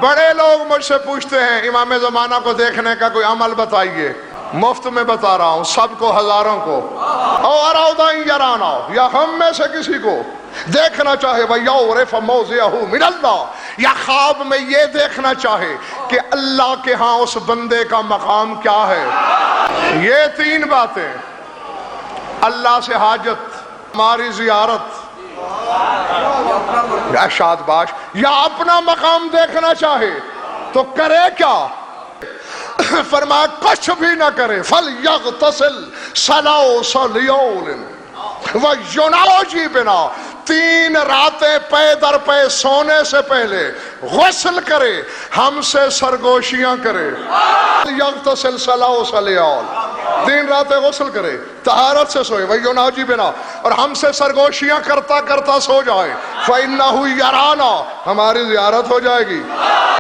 بڑے لوگ مجھ سے پوچھتے ہیں امام زمانہ کو دیکھنے کا کوئی عمل بتائیے، مفت میں بتا رہا ہوں سب کو، ہزاروں کو، اور یرانا، یا ہم میں سے کسی کو دیکھنا چاہے وَيَعْرِفَ مَوْضِعَهُ مِنَ اللَّهِ، یا خواب میں یہ دیکھنا چاہے کہ اللہ کے ہاں اس بندے کا مقام کیا ہے۔ یہ تین باتیں، اللہ سے حاجت، ہماری زیارت یا شادباش، یا اپنا مقام دیکھنا چاہے تو کرے کیا؟ فرمایا کچھ بھی نہ کرے، فَلْيَغْتَسِلْ ثَلَاثَ لَيَالٍ وَيُنَاجِ بِنَا، 3 راتیں پے در پے سونے سے پہلے غسل کرے، ہم سے سرگوشیاں کرے۔ یغتسل ثلاث لیال، 3 راتیں غسل کرے، طہارت سے سوئے، وَيُنَاجِ بِنَا، اور ہم سے سرگوشیاں کرتا کرتا سو جائے، فَإِنَّهُ يَرَانَا، ہماری زیارت ہو جائے گی۔